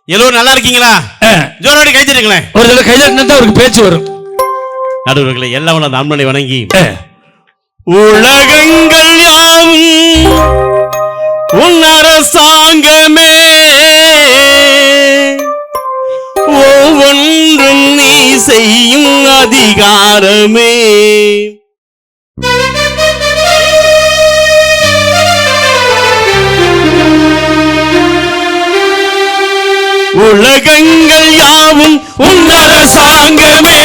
எல்லோரும் நல்லா இருக்கீங்களா? ஜோரோடு கைதட்டுங்களேன். ஒரு தடவை கைதட்டினா தான் அவருக்கு பேச்சு வரும். நடுவர்களை எல்லாம் உள்ள நண்பனை வணங்கி உலகங்கள் யாவும் உன் அரசாங்கமே, ஒவ்வொன்றும் நீ செய்யும் அதிகாரமே. உலகங்கள் யாவும் உன் அரசாங்கமே,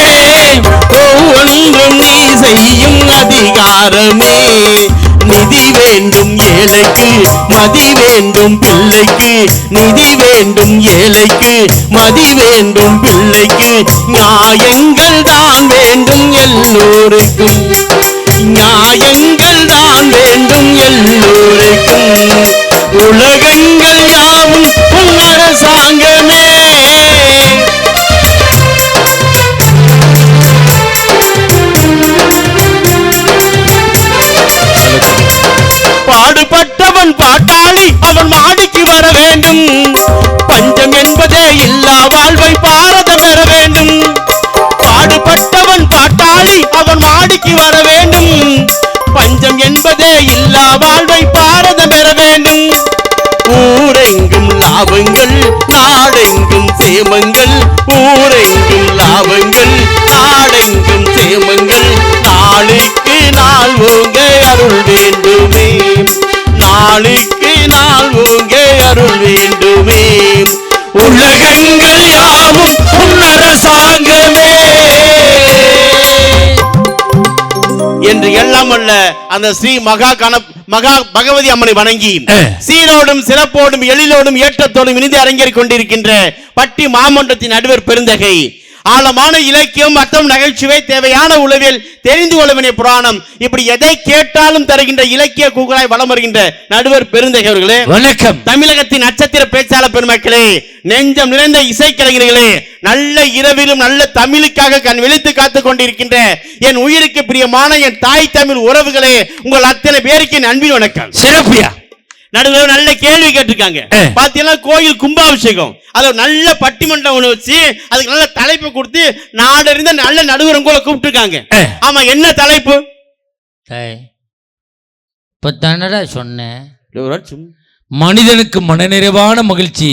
ஒவ்வொன்றும் நீ செய்யும் அதிகாரமே. நிதி வேண்டும் ஏழைக்கு, மதி வேண்டும் பிள்ளைக்கு. நிதி வேண்டும் ஏழைக்கு, மதி வேண்டும் பிள்ளைக்கு. நியாயங்கள் தான் வேண்டும் எல்லோருக்கும், நியாயங்கள் தான் வேண்டும் எல்லோருக்கும். உலகங்கள் யாவும் உன் அரசாங்கமே. பாடுபட்டவன் பாட்டாளி, அவன் மாடிக்கு வர வேண்டும். பஞ்சம் என்பதே இல்லா வாழ்வை பாரதம் பெற வேண்டும். பாடுபட்டவன் பாட்டாளி, அவன் மாடிக்கு வர வேண்டும். பஞ்சம் என்பதே இல்லா வாழ்வை பாரதம் பெற வேண்டும். ஊரெங்கும் லாபங்கள், நாடெங்கும் சேமங்கள். ஊரெங்கும் லாபங்கள், நாடெங்கும் சேமங்கள். நாளுக்கு நாள் ஓங்க அருள் வேண்டுமே, நாளுக்கு நாள் ஓங்க அருள் வேண்டுமே. உலகங்கள் யாவும் உன் அரசாங்கமே என்று எல்லாம் அல்ல அந்த ஸ்ரீ மகா பகவதி அம்மனை வணங்கி சீரோடும் சிறப்போடும் எழிலோடும் ஏற்றத்தோடும் இனிது அரங்கேறிக் கொண்டிருக்கின்ற பட்டி மாமன்றத்தின் நடுவர் பெருந்தகை, ஆழமான இலக்கியம், அர்த்தம், நகைச்சுவை, தேவையான உளவியல், தெரிந்து கொள்ளவினை புராணம், இப்படி எதை கேட்டாலும் தருகின்ற இலக்கிய கூகுளாய் வலம் வருகின்ற நடுவர் பெருந்தகை அவர்களே வணக்கம். தமிழகத்தின் நட்சத்திர பேச்சாளர் பெருமக்களே, நெஞ்சம் நிறைந்த இசைக்கலைஞர்களே, நல்ல இரவிலும் நல்ல தமிழுக்காக கண் விழித்து காத்துக் கொண்டிருக்கின்ற என் உயிருக்கு பிரியமான என் தாய் தமிழ் உறவுகளே, உங்கள் அத்தனை பேருக்கு அன்பின் வணக்கம். சிறப்பியா நடுவில் நல்ல கேள்வி கேட்டிருக்காங்க. பாத்தீங்கன்னா கோயில் கும்பாபிஷேகம், அது நல்ல பட்டிமன்றம் ஒண்ணு வச்சு அதுக்கு நல்ல தலைப்பு கொடுத்து நாடறிந்த நல்ல நடுவர் உங்களை கூப்பிட்டு இருக்காங்க. ஆமா, என்ன தலைப்பு? இப்ப தானடா சொன்னேன், மனிதனுக்கு மனநிறைவான மகிழ்ச்சி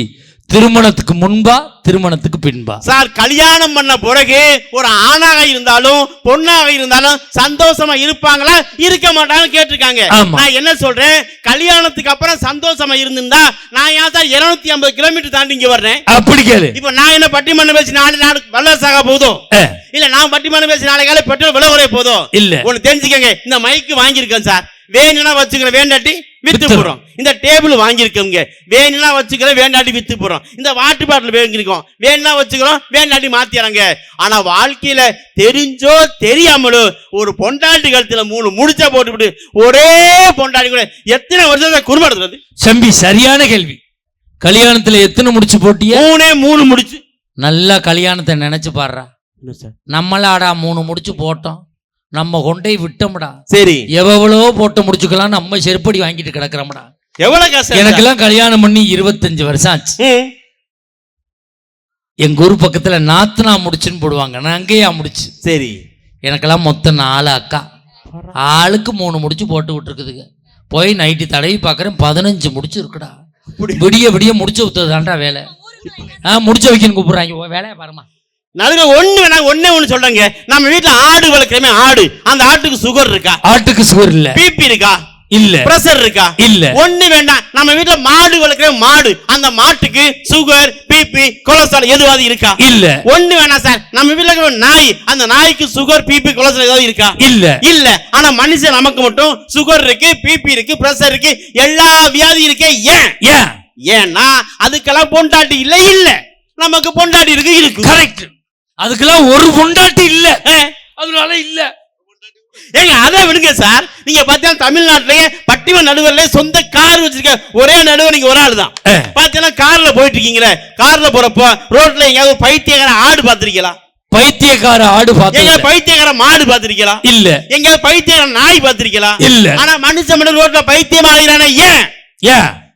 திருமணத்துக்கு முன்பா திருமணத்துக்கு பின்பா. சார், கல்யாணம் பண்ண பிறகு ஒரு ஆணாக இருந்தாலும் பொண்ணாக இருந்தாலும் சந்தோஷமா இருப்பாங்களா இருக்க மாட்டாங்கன்னு கேட்டிருக்காங்க. நான் என்ன சொல்றேன், கல்யாணத்துக்கு அப்புறம் சந்தோஷமா இருந்திருந்தா நான் ஏன் சார் 250 கிலோமீட்டர் தாண்டி இங்க வர்றேன்? அப்படி கேளு. இப்ப நான் என்ன பட்டிமன்றம் பேசி நாடு வல்லரசாக போதும் இல்ல, நான் பட்டிமன்றம் பேசி நாளை காலை பெட்ரோல் விலை குறைய போதும் இல்ல. ஒண்ணு தெரிஞ்சுக்கங்க, இந்த மைக்கு வாங்கியிருக்கேன் சார், வேணும்னா வச்சுக்கிறேன், வேண்டாட்டி வித்து போறோம். இந்த டேபிள் வாங்கியிருக்கோங்க, வேணும்னா வச்சுக்கிறோம், வேண்டாட்டி வித்து போறோம். இந்த வாட்டர் பாட்டில் வாங்கியிருக்கோம், வேணும்னா வச்சுக்கிறோம், வேண்டாட்டி மாத்திறாங்க. ஆனா வாழ்க்கையில தெரிஞ்சோ தெரியாமலோ ஒரு பொண்டாட்டி கழுத்துல 3 முடிச்சா போட்டுவிட்டு ஒரே பொண்டாட்டி கூட எத்தனை வருஷத்தை குடும்பம் நடத்துறது? சம்பி, சரியான கேள்வி. கல்யாணத்துல எத்தனை முடிச்சு போட்டியா? 3 முடிச்சு. நல்லா கல்யாணத்தை நினைச்சு பாடுறா. நம்மளாடா 3 முடிச்சு போட்டோம், நம்ம கொண்டே விட்டோம்டா. சரி, எவ்வளவோ போட்டு முடிச்சுக்கலாம், நம்ம செருப்படி வாங்கிட்டு கிடக்குறோம்டா. எவ்வளவு கஷ்டம். எனக்கெல்லாம் கல்யாணம் பண்ணி 25 வருஷம் ஆச்சு. எங்க ஊர் பக்கத்துல நாத்தனா முடிச்சுன்னு போடுவாங்க, நான் அங்கேயா முடிச்சு. சரி, எனக்கெல்லாம் மொத்தம் 4 அக்கா, ஆளுக்கு 3 முடிச்சு போட்டு விட்டுருக்குதுங்க. போய் நைட்டு தடவி பாக்குறேன், 15 முடிச்சு இருக்குடா. விடிய விடிய முடிச்சு வித்ததான்டா வேலை. முடிச்சு வைக்கணும் கூப்பிடுறாங்க, வேலையை பாருமா. ஒண்ணே ஒண்ணு சொல்றேங்க, நம்ம வீட்டுல ஆடு வளர்க்கிறமே, ஆடு, அந்த ஆட்டுக்கு சுகர் இருக்கா? ஆட்டுக்கு சுகர் இல்ல. பிபி இருக்கா? இல்ல. பிரஷர் இருக்கா? இல்ல. ஒண்ணு வேண்டாம், நம்ம வீட்டுல மாடு வளர்க்கிற மாடு, அந்த மாட்டுக்கு சுகர், பிபி, கொலஸ்ட்ரால் எதுவாது இருக்கா? இல்ல. ஒண்ணு வேணாம் சார், நம்ம வீட்டுல நாய், அந்த நாய்க்கு சுகர், பிபி, கொலஸ்ட்ரால் ஏதாவது இருக்கா? இல்ல. இல்ல. ஆனா மனுஷன் நமக்கு மட்டும் சுகர் இருக்கு, பிபி இருக்கு, பிரஷர் இருக்கு, எல்லா வியாதி இருக்கு. ஏன்? ஏன்னா அதுக்கெல்லாம் பொண்டாட்டி இல்ல. இல்ல, நமக்கு பொண்டாட்டி இருக்கு. கரெக்ட். அதுக்கெல்லாம் ஒரு பொண்டாட்டி இல்ல, அதனால இல்ல. ஏங்க அதை விடுங்க சார், நீங்க பாத்தீங்கன்னா தமிழ்நாட்டிலேயே பட்டிமன்ற நடுவர்ல சொந்த கார் வச்சிருக்க ஒரே நடுவர் நீங்க ஒரு ஆள் தான். பாத்தீங்கன்னா கார்ல போயிட்டு இருக்கீங்களே, கார்ல போறப்போ ரோட்ல எங்கயாவது பைத்தியக்கார ஆடு பாத்திருக்கீங்களா? பைத்தியக்கார ஆடு பாத்திருக்கீங்களா? பைத்தியக்கார மாடு பாத்திருக்கீங்களா? இல்ல. எங்கயாவது பைத்தியக்கார நாய் பாத்திருக்கீங்களா? இல்ல. ஆனா மனுஷன் ரோட்ல பைத்தியம் ஆகிறானே, ஏன்?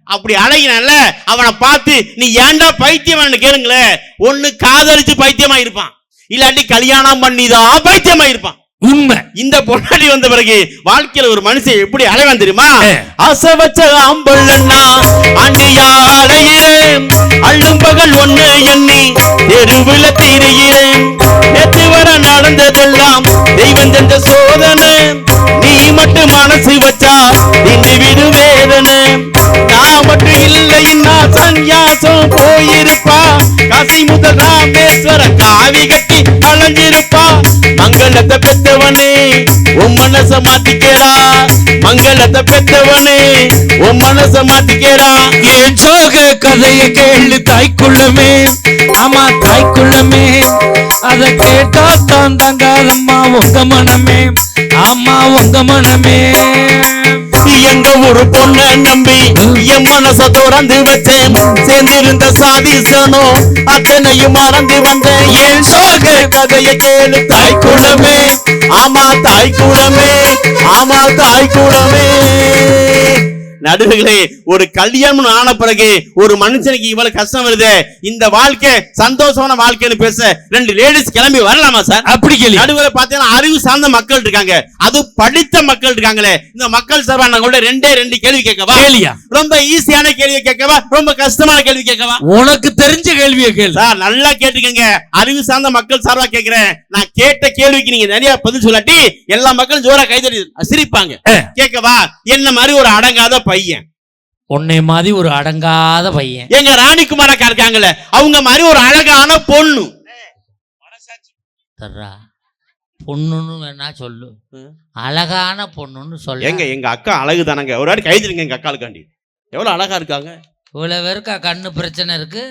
அப்படி அழகினால அவனை பார்த்து நீ ஏன்டா பைத்தியமானு கேளுங்களேன். ஒண்ணு காதலிச்சு பைத்தியமா இருப்பான், இல்லாட்டி கல்யாணம் பண்ணிதான் பைத்தியமா இருப்பான். உண்மை. இந்த பொன்னாடி வந்த பிறகு வாழ்க்கையில ஒரு மனுஷன் எப்படி அலைவான் தெரியுமா? ஆசை வச்ச ஆம்பள்ளன்னா ஆண்டியா அலைகிறேன், அள்ளும் பகல் ஒண்ணு எண்ணி தெருவுல திரிகிறேன். நேற்று வர நடந்ததெல்லாம் தெய்வம் செஞ்ச சோதனை, நீ மட்டும் மனசு வச்சா இன்று விடு வேதனை. நான் மட்டும் இல்லைன்னா சன்யாசம் போயிருப்பா, காசி முதல் ராமேஸ்வர காவி கட்டி அலைஞ்சிருப்பா. மங்களத்தை பெத்தவனே உன் மனச மாத்திக்கேடா, மங்களத்தை பெத்தவனே உன் மனச மாத்திக்கேடா. என் சோக கதையை கேளு தாய்க்குள்ளமே, ஆமா தாய்க்குள்ளமே. அத கேட்டா தான் தங்காதம்மா உங்க மனமே, ஆமா உங்க மனமே. எங்க ஒரு பொண்ண நம்பி என் மனச திறந்து வச்சேன், சேர்ந்திருந்த சாதிசனோ அத்தனையும் மறந்து வந்தேன். என் சோக கதையை கேளு தாய்க்குள்ளமே, ஆமா தாய்க்குள்ளமே, ஆமா தாய்க்குள்ளமே. நடுவுகளே, ஒரு கல்யாணம் ஆன பிறகு ஒரு மனுஷனுக்கு இவ்வளவு கஷ்டம் வருது. இந்த வாழ்க்கை சந்தோஷமான வாழ்க்கைன்னு பேச ரெண்டு லேடிஸ் கிளம்பி வரலாமா சார்? அப்படி கேள்வி. நடுவுல பாத்தீங்கன்னா அறிவு சார்ந்த மக்கள் இருக்காங்க, அது படித்த மக்கள் இருக்காங்களே. இந்த மக்கள் சார்பா நான் கூட ரெண்டு கேள்வி கேட்கவா? கேளியா. ரொம்ப ஈஸியான கேள்வியை கேட்கவா, ரொம்ப கஷ்டமான கேள்வி கேட்கவா? உனக்கு தெரிஞ்ச கேள்வியை கேளு சார். நல்லா கேட்டுக்கங்க, அறிவு சார்ந்த மக்கள் சார்பா கேட்கிறேன். நான் கேட்ட கேள்விக்கு நீங்க நிறைய பதில் சொல்லாட்டி எல்லா மக்களும் ஜோரா கைதறி சிரிப்பாங்க. கேட்கவா? என்ன மாதிரி ஒரு அடங்காத பையன், உன்னை மாதிரி ஒரு அடங்காத பையன். எங்க ராணிக்குமார் அக்கா இருக்காங்கல்ல, அவங்க மாதிரி ஒரு அழகான பொண்ணு. பொண்ணுன்னு வேணா சொல்லு, அழகான பொண்ணுன்னு சொல்லு. எங்க அக்கா அழகு தானங்க, ஒரு வாட்டி கைதிருங்க எங்க அக்காளுக்காண்டி. எவ்வளவு அழகா இருக்காங்க. இவ்வளவு பேருக்கா கண்ணு பிரச்சனை இருக்கு.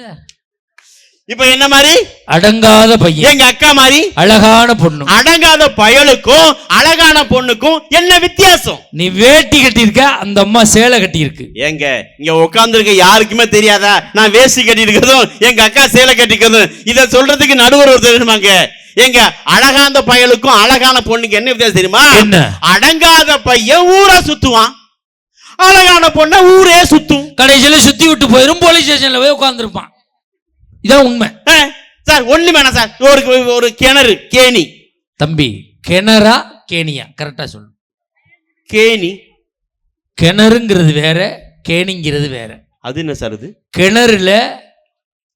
இப்ப என்ன மாதிரி அடங்காத பையன், எங்க அக்கா மாதிரி அழகான பொண்ணு. அடங்காத பயலுக்கும் அழகான பொண்ணுக்கும் என்ன வித்தியாசம்? நீ வேட்டி கட்டி இருக்க, அந்த அம்மா சேலை கட்டி இருக்கு. ஏங்க இங்க உட்கார்ந்து இருக்க யாருக்குமே தெரியாதா நான் வேஷ்டி கட்டி இருக்கிறதும் எங்க அக்கா சேலை கட்டிக்கிறதும்? இத சொல்றதுக்கு நடுவர் ஒரு தெரியுமாங்க. எங்க அழகான பயலுக்கும் அழகான பொண்ணுக்கு என்ன வித்தியாசம் தெரியுமா? என்ன? அடங்காத பையன் ஊரை சுத்துவான், அழகான பொண்ண ஊரே சுத்தும். கடைசியில சுத்தி விட்டு போயிரும், போலீஸ் ஸ்டேஷன்ல போய் உட்கார்ந்து இருப்பான். இதான் உண்மை சார். ஒண்ணு வேணாம் சார். ஒரு கிணறு, கேணி. தம்பி, கிணறா கேணியா கரெக்டா சொல்லு. கேணி. கிணறுங்கிறது வேற, கேணிங்கிறது வேற. அது என்ன சார்? அது கிணறுல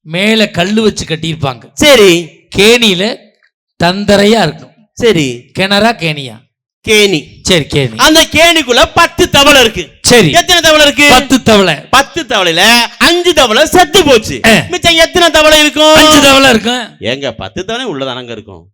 மேல கல்லு வச்சு கட்டியிருப்பாங்க. சரி. கேணியில தந்தரையா இருக்கும். சரி. கிணறா கேணியா? கேணி. சரி, கேணி. அந்த கேணிக்குள்ள 10 தவளை இருக்கு. சரி. எத்தனை தவளை இருக்கு? 10 தவளை. 10 தவளையில 5 தவளை செத்து போச்சு. மிச்சம் எத்தனை தவளை இருக்கும்? 5 தவளை இருக்கும். ஏங்க 10 தவளை உள்ளதானங்க இருக்கும்.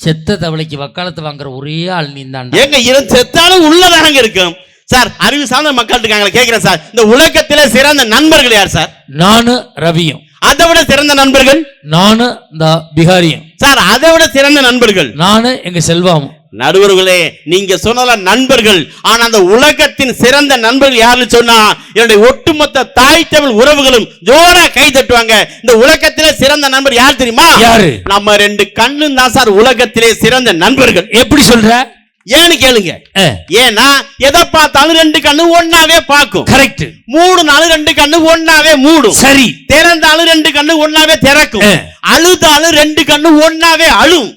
செத்த தவளைக்கு வக்காலத்து வாங்குற ஒரே ஆள் நீ தான். ஏங்க செத்தாலும் உள்ளதானங்க இருக்கும். சார், அறிவு சார்ந்த மக்கள் இருக்காங்களா கேக்குறேன் சார். இந்த உலகத்திலே சிறந்த நண்பர்கள் யார் சார்? நானு ரவியும். அதை விட சிறந்த நண்பர்கள்? நானு இந்த பிகாரியும். சார், அதை விட சிறந்த நண்பர்கள்? நானு எங்க செல்வாமும். நடுவர்களே, நீங்க சொன்னல நண்பர்கள், ஆனா அந்த உலகத்தின் சிறந்த நண்பர்கள் யாருன்னு சொன்னா என்னுடைய ஒட்டுமொத்த தாய் தமிழ் உறவுகளும் ஜோரா கை தட்டுவாங்க. இந்த உலகத்திலே சிறந்த நண்பர் யார் தெரியுமா? யாரு? நம்ம 2 கண்ணும் தான் சார் உலகத்திலே சிறந்த நண்பர்கள். எப்படி சொல்ற? ஏன்னு கேளுங்க. ஏன்னா எதை பார்த்தாலும் 2 கண்ணு ஒன்னாவே பார்க்கும். கரெக்ட். 3 நாள் 2 கண்ணு ஒன்னாவே மூடும். சரி. திறந்தாலும் 2 கண்ணு ஒன்னாவே திறக்கும். அழுதாலும் 2 கண்ணு ஒன்னாவே அழும்.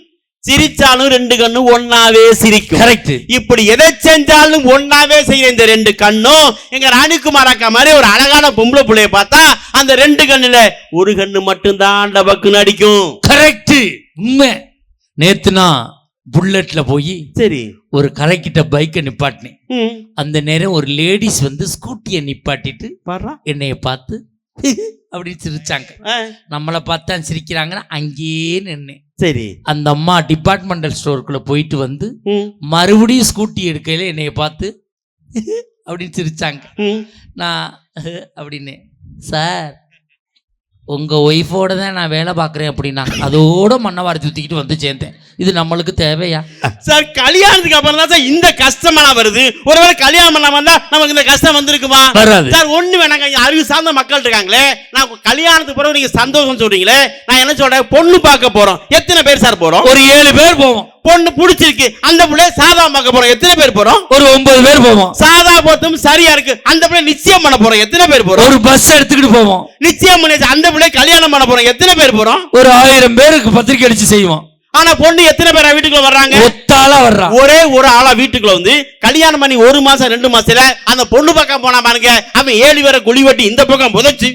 சிரிச்சாலும் 2 கண்ணு ஒன்னாவே சிரிக்கும். கரெக்ட். இப்படி எதை செஞ்சாலும் ஒன்னாவே செய்யற இந்த 2 கண்ணும் எங்க ராணிக்குமார் அக்கா மாதிரி ஒரு அழகான பொம்பளை புள்ளைய பார்த்தா அந்த 2 கண்ணுல ஒரு கண்ணு மட்டும்தான் டபக்குன்னு அடிக்கும். கரெக்ட். உண்மை. நேத்து நான் புல்லட்ல போய் சரி ஒரு கரைக்கிட்ட பைக்கை நிப்பாட்டினேன். அந்த நேரம் ஒரு லேடிஸ் வந்து ஸ்கூட்டியை நிப்பாட்டிட்டு என்னைய பார்த்து அப்படி சிரிச்சாங்க. நம்மளை பார்த்தா சிரிக்கிறாங்கன்னா அங்கேயே நின்னேன். சரி. அந்த அம்மா டிபார்ட்மெண்டல் ஸ்டோருக்குள்ள போயிட்டு வந்து மறுபடியும் ஸ்கூட்டி எடுக்கையில என்னைய பார்த்து அப்படின்னு சிரிச்சாங்க. நான் அப்படின்னு, சார் உங்க ஒய்ஃபோட தான் நான் வேலை பார்க்குறேன் அப்படின்னா அதோட மண்ணவாரி தூத்திக்கிட்டு வந்து சேர்ந்தேன். இது நம்மளுக்கு தேவையா சார்? கல்யாணத்துக்கு அப்புறம் தான் சார் இந்த கஷ்டமெல்லாம் வருது. ஒருவேளை கல்யாணம் பண்ணாம இருந்தா நமக்கு இந்த கஷ்டம் வந்திருக்குமா? வராது சார். ஒண்ணு வேணாங்க, அறிவு சார்ந்த மக்கள் இருக்காங்களே. நான் கல்யாணத்துக்கு பிறகு நீங்க சந்தோஷம் சொல்றீங்களே, நான் என்ன சொல்றேன், பொண்ணு பார்க்க போறோம். எத்தனை பேர் சார் போறோம்? ஒரு 7 பேர் போவோம். பொண்ணு பிடிச்சிருக்கு, அந்த பிள்ளை சாதா பார்க்க போறோம், எத்தனை பேர் போறோம்? ஒரு 9 பேர் போவோம். சாதா பொருத்தம் சரியா இருக்கு, அந்த பிள்ளை நிச்சயம் பண்ண போறோம், எத்தனை பேர் போறோம்? ஒரு பஸ் எடுத்துக்கிட்டு போவோம். நிச்சயம் பண்ணி அந்த பிள்ளை கல்யாணம் பண்ண போறோம், எத்தனை பேர் போறோம்? ஒரு 1000 பேருக்கு பத்திரிக்கை அடிச்சு செய்வோம். ஆனா பொண்ணு எத்தனை பேரா வீட்டுக்குள்ள வர்றாங்க? ஒத்தாளா வர்றா. ஒரே ஒரு ஆளா வீட்டுக்குள்ள வந்து கல்யாணம் பண்ணி 1 மாசம் 2 மாசத்துல அந்த பொண்ணு பக்கம் போனா பாருங்க, அவன் 7 பேரை குழி வெட்டி இந்த பக்கம் புதைச்சு,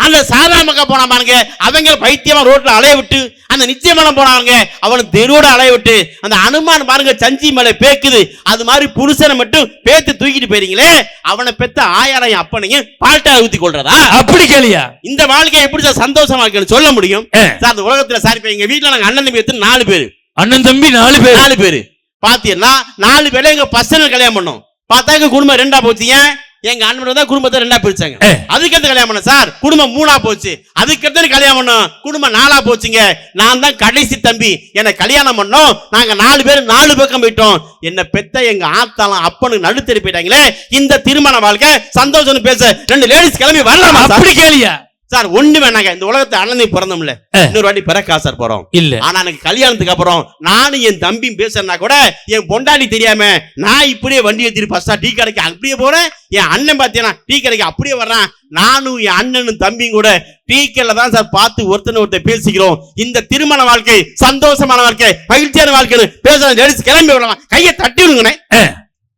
அந்த சாதா பக்கம் போனா பாருங்க, அவங்க பைத்தியமா ரோட்ல அலைய விட்டு, அந்த நிச்சயமான போனாங்க அவனுக்கு தெருவோட அலைய விட்டு, அந்த அனுமான் பாருங்க சஞ்சி மேல பேக்குது, அது மாதிரி புருஷனை மட்டும் பேத்து தூக்கிட்டு போயிருங்களே, அவனை பெத்த 1000 அப்பனையும் பால்ட்டா ஊத்தி கொள்றதா? அப்படி கேளியா? இந்த வாழ்க்கை எப்படி சார் சந்தோஷமா இருக்குன்னு சொல்ல முடியும் சார்? அந்த உலகத்துல சார் இப்ப எங்க வீட்டுல நாங்க அண்ணன் தம்பி எத்தனை 4 பேரு. அண்ணன் தம்பி 4 பேரு பாத்தீங்கன்னா 4 பேரை எங்க பசங்க கல்யாணம் பண்ணோம். பார்த்தா எங்க குடும்பம் 2ஆ போச்சு. ஏன்? எங்க அண்ணன் தான் குடும்பத்தை 2ஆ பிரிச்சாங்க. அதுக்கடுத்து கல்யாணம் பண்ண சார் குடும்பம் 3ஆ போச்சு. அதுக்கடுத்து கல்யாணம் பண்ணோம், குடும்பம் 4ஆ போச்சுங்க. நான் தான் கடைசி தம்பி, என்ன கல்யாணம் பண்ணோம். நாங்க 4 பேர் 4 பக்கம் போயிட்டோம். என்ன பெத்த எங்க ஆத்தாலாம் அப்பனுக்கு நடுத்தெரி போயிட்டாங்களே. இந்த திருமண வாழ்க்கை சந்தோஷம் பேச 2 லேடிஸ் கிளம்பி வரலாமா? அப்படி கேளியா சார்? ஒண்ணு வேணாங்க, இந்த உலகத்தை அண்ணன் பிறந்தோம்ல, இன்னொரு வாட்டி பிறக்கா சார் போறோம் இல்ல. ஆனா எனக்கு கல்யாணத்துக்கு அப்புறம் நானும் என் தம்பியும் பேசுறேன்னா கூட என் பொண்டாடி தெரியாம நான் இப்படியே வண்டி எடுத்துட்டு ஃபர்ஸ்டா டீ கடைக்கு அப்படியே போறேன். என் அண்ணன் பாத்தீங்கன்னா டீ கடைக்கு அப்படியே வர்றான். நானும் என் அண்ணனும் தம்பியும் கூட டீ கடையில தான் சார் பார்த்து ஒருத்தர் பேசிக்கிறோம். இந்த திருமண வாழ்க்கை சந்தோஷமான வாழ்க்கை, மகிழ்ச்சியான வாழ்க்கை பேசுற லேடிஸ் கிளம்பி வரலாம், கையை தட்டி விடுங்கண்ணே.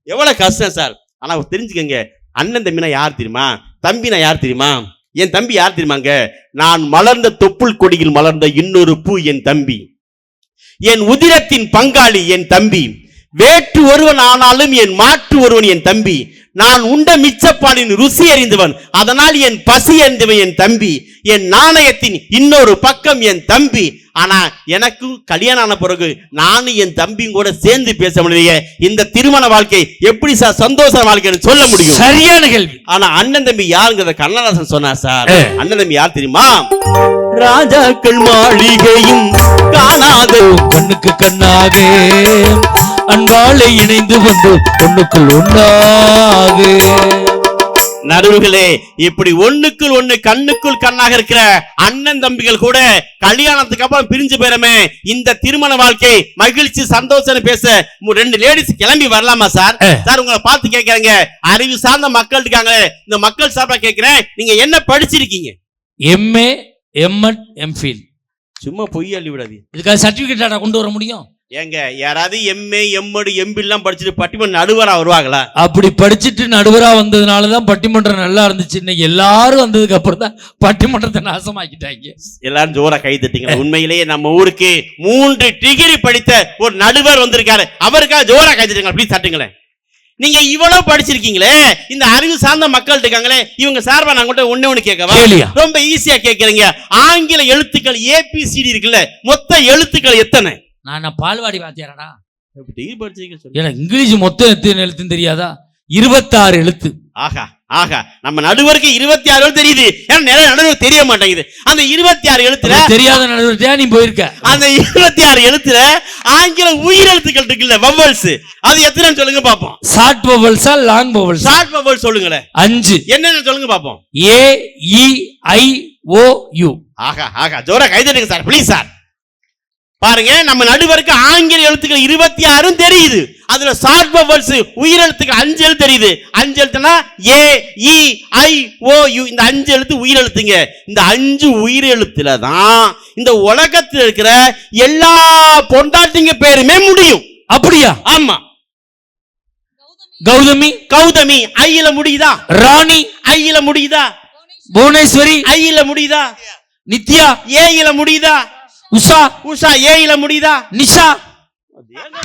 எவ்வளவு கஷ்டம் சார். ஆனா தெரிஞ்சுக்கங்க, அண்ணன் தம்பினா யார் தெரியுமா? தம்பினா யார் தெரியுமா? என் தம்பி யார் தெரியுமாங்க? நான் மலர்ந்த தொப்புள் கொடியில் மலர்ந்த இன்னொரு பூ என் தம்பி, என் உதிரத்தின் பங்காளி என் தம்பி, வேற்று ஒருவன் ஆனாலும் என் மாற்று ஒருவன் என் தம்பி, நான் உண்ட மிச்சப்பாடின் ருசி அறிந்தவன், அதனால் என் பசி அறிந்தவன் என் தம்பி, என் நாணயத்தின் இன்னொரு பக்கம் என் தம்பி. ஆனா எனக்கு கல்யாணம் ஆன பிறகு நானும் என் தம்பியும் கூட சேர்ந்து பேச முடியல. இந்த திருமண வாழ்க்கை எப்படி சார் சந்தோஷ வாழ்க்கைன்னு சொல்ல முடியும்? சரியான கேள்வி. ஆனா அண்ணன் தம்பி யாருங்கிறத கண்ணதாசன் சொன்னார் சார். அண்ணன் தம்பி யார் தெரியுமா? ராஜாக்கள் மாளிகையும் காணாத கண்ணுக்கு கண்ணாக அன்பாலே இணைந்து வந்து பொண்ணுக்குள் ஒண்ணாக. நடுவுகளே, இப்படி ஒண்ணுக்குள் ஒண்ணு கண்ணுக்குள் கண்ணாக இருக்கிற அண்ணன் தம்பிகள் கூட கல்யாணத்துக்கு அப்புறம் பிரிஞ்சு போயிரமே. இந்த திருமண வாழ்க்கை மகிழ்ச்சி சந்தோஷம் பேச 2 லேடிஸ் கிளம்பி வரலாமா சார்? சார் உங்களை பார்த்து கேட்கறேங்க, அறிவு சார்ந்த மக்கள் இருக்காங்க, இந்த மக்கள் சார்பா கேட்கிறேன், நீங்க என்ன படிச்சிருக்கீங்க? MA, M.Ed, M.Phil. சும்மா பொய் அள்ளி விடாது. இதுக்காக சர்டிபிகேட் கொண்டு வர முடியும்? ஏங்க யாராவது MA, M.Ed, M.Phil எல்லாம் படிச்சுட்டு பட்டிமன்ற நடுவரா வருவாங்களா? அப்படி படிச்சுட்டு நடுவரா வந்ததுனாலதான் பட்டிமன்றம் நல்லா இருந்துச்சு. இன்னைக்கு எல்லாரும் வந்ததுக்கு அப்புறம் தான் பட்டிமன்றத்தை நாசமாக்கிட்டாங்க. எல்லாரும் ஜோரா கை தட்டிங்க. உண்மையிலேயே நம்ம ஊருக்கு 3 டிகிரி படித்த ஒரு நடுவர் வந்திருக்காரு, அவருக்காக ஜோரா கை தட்டுங்க, ப்ளீஸ் தட்டுங்களேன். நீங்க இவ்வளவு படிச்சிருக்கீங்களே, இந்த அறிவு சார்ந்த மக்கள் இருக்காங்களே, இவங்க சார்பா நான் கூட ஒண்ணு கேட்கவா? ரொம்ப ஈஸியா கேட்கறீங்க. ஆங்கில எழுத்துக்கள் ABCD இருக்குல்ல, மொத்த எழுத்துக்கள் எத்தனை? நான் பால்வாடி வாத்தியாரடா. டிகிரி படிச்சீங்க சொல்லு. எனக்கு இங்கிலீஷ் மொத்தம் எத்தனை எழுத்துன்னு தெரியாதா? 26 எழுத்து. ஆகா ஆகா, நம்ம நடுவருக்கு 26 எழுத்து தெரியுது. ஏன்னா நிறைய நடுவர் தெரிய மாட்டேங்குது. அந்த 26 எழுத்துல தெரியாத நடுவர்கிட்ட நீ போயிருக்க. அந்த 26 எழுத்துல ஆங்கில உயிரெழுத்துக்கள் இருக்குல்ல, வவல்ஸ், அது எத்தனைன்னு சொல்லுங்க பாப்போம். ஷார்ட் வவல்ஸா லாங் வவல்ஸ்? ஷார்ட் வவல்ஸ் சொல்லுங்களேன். 5. என்னன்னு சொல்லுங்க பாப்போம். AEIOU. ஆகா ஆகா, ஜோரா கை தட்டுங்க சார், ப்ளீஸ் சார். பாருங்க, நம்ம நடுவருக்கு ஆங்கில எழுத்துக்கள் 26 தெரியுது. அதுல ஷார்ட் வவல்ஸ் உயிரெழுத்துக்கள் 5 எழுத்து தெரியுது. 5 எழுத்துனா AEIOU, இந்த 5 எழுத்து உயிரெழுத்துங்க. இந்த 5 உயிரெழுத்துல தான் இந்த உலகத்தில் இருக்கிற எல்லா பொண்டாட்டிங்க பேருமே முடியும். அப்படியா? ஆமா. கௌதமி, கௌதமி ஐயில முடியுதா? ராணி ஐயில முடியுதா? புவனேஸ்வரி ஐயில முடியுதா? நித்யா ஏயில முடியுதா? உஷா, உஷா ஏயில முடியுதா? நிஷா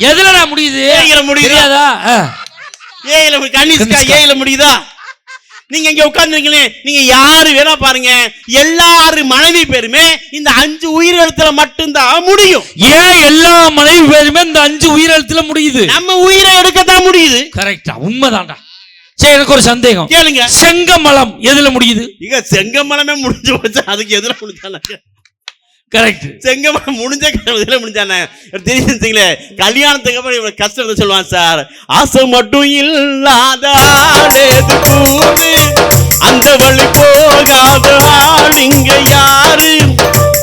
எதுலடா முடியுது? ஏயில முடியுதா? ஏயில கனிஷ்கா ஏயில முடியுதா? நீங்க இங்க உட்கார்ந்துருக்கீங்களே, நீங்க யாரு வேணா பாருங்க, எல்லாரு மனைவி பேருமே இந்த 5 உயிரெழுத்துல மட்டும்தான் முடியும். ஏன் எல்லா மனைவி பேருமே இந்த 5 உயிரெழுத்துல முடியுது? நம்ம உயிரை எடுக்கத்தான் முடியுது. கரெக்டா, உண்மைதான்டா. சரி, எனக்கு ஒரு சந்தேகம் கேளுங்க. செங்கமலம் எதுல முடியுது? இங்க செங்கமலமே முடிஞ்சு போச்சு, அதுக்கு எதுல முடிஞ்சானே? கரெக்ட், செங்கமலம் முடிஞ்ச எதுல முடிஞ்சானே தெரியுங்களே. கல்யாணத்துக்கு அப்புறம் இவ்வளவு கஷ்டத்தை சொல்லுவான் சார். ஆசை மட்டும் இல்லாத அந்த வழி போகாத இங்க யாரு?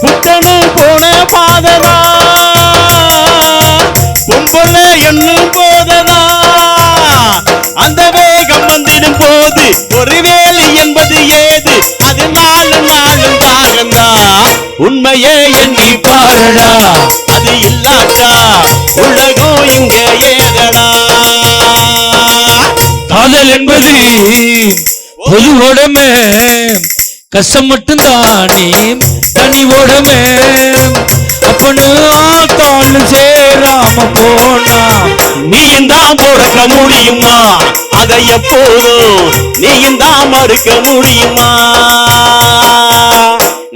புட்டனும் போன பாதரா ஒரு வேலை என்பது ஏது, அது நாளும் நாளும் தாகம்தான். உண்மையே எண்ணி பாருடா, அது இல்லாட்டா உலகம் இங்க ஏதடா. காதல் என்பது பொது உடமே, கஷ்டம் மட்டும்தானே தனி உடமே. அப்பனு ஆத்தாள் சேராம போனா நீயும் தான் பொறுக்க முடியுமா, அதை எப்போதும் நீயும் தான் மறுக்க முடியுமா?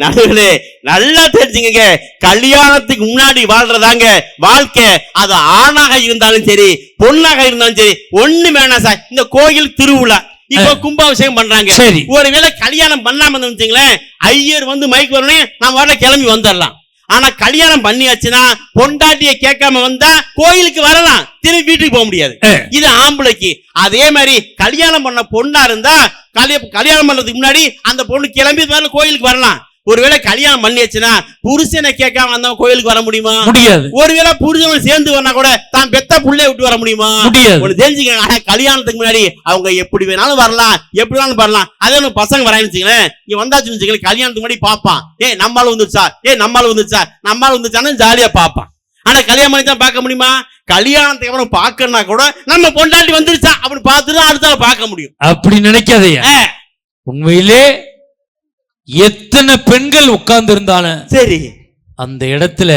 நடுகளே நல்லா தெரிஞ்சுங்க, கல்யாணத்துக்கு முன்னாடி வாழ்றதாங்க வாழ்க்கை. அது ஆணாக இருந்தாலும் சரி பொண்ணாக இருந்தாலும் சரி ஒண்ணு வேணாம் சார். இந்த கோயில் திருவிழா இப்ப கும்பாபிஷேகம் பண்றாங்க, ஒருவேளை கல்யாணம் பண்ணாம இருந்துச்சுங்களேன், ஐயர் வந்து மைக் வரணும், நான் வரல கிளம்பி வந்துடலாம். ஆனா கல்யாணம் பண்ணியாச்சுன்னா பொண்டாட்டிய கேட்காம வந்தா கோயிலுக்கு வரலாம், திரும்பி வீட்டுக்கு போக முடியாது. இது ஆம்பளைக்கு. அதே மாதிரி கல்யாணம் பண்ண பொண்ணா இருந்தா கல்யாணம் பண்றதுக்கு முன்னாடி அந்த பொண்ணு கிளம்பி கோயிலுக்கு வரலாம். ஒருவேளை கல்யாணம் பண்ணியாச்சுன்னா புருஷனை கேட்காம வந்தவன் கோயிலுக்கு வர முடியுமா? முடியாது. ஒருவேளை புருஷன் சேர்ந்து வரனா கூட தான் பெத்த புள்ளைய விட்டு வர முடியுமா? முடியாது. ஒண்ணு தெரிஞ்சுக்கங்க, ஆனா கல்யாணத்துக்கு முன்னாடி அவங்க எப்படி வேணாலும் வரலாம், எப்படி வேணாலும் வரலாம். அதே ஒரு பசங்க வரான்னு வச்சுங்களேன், இங்க வந்தாச்சுன்னு வச்சுங்களேன், கல்யாணத்துக்கு முன்னாடி பாப்பான், நம்மளால வந்துருச்சா, நம்மளால வந்துருச்சா, நம்மளால வந்துருச்சான்னு ஜாலியா பாப்பான். ஆனா கல்யாணம் பண்ணி தான் பார்க்க முடியுமா? கல்யாணத்துக்கு அப்புறம் பார்க்கணும்னா கூட நம்ம பொண்டாட்டி வந்துருச்சா அப்படி பார்த்துட்டு அடுத்தால பார்க்க முடியும். அப்படி நினைக்காதீங்க. உண்மையிலே எத்தனை பெண்கள் உட்கார்ந்து இருந்தாலும் சரி, அந்த இடத்துல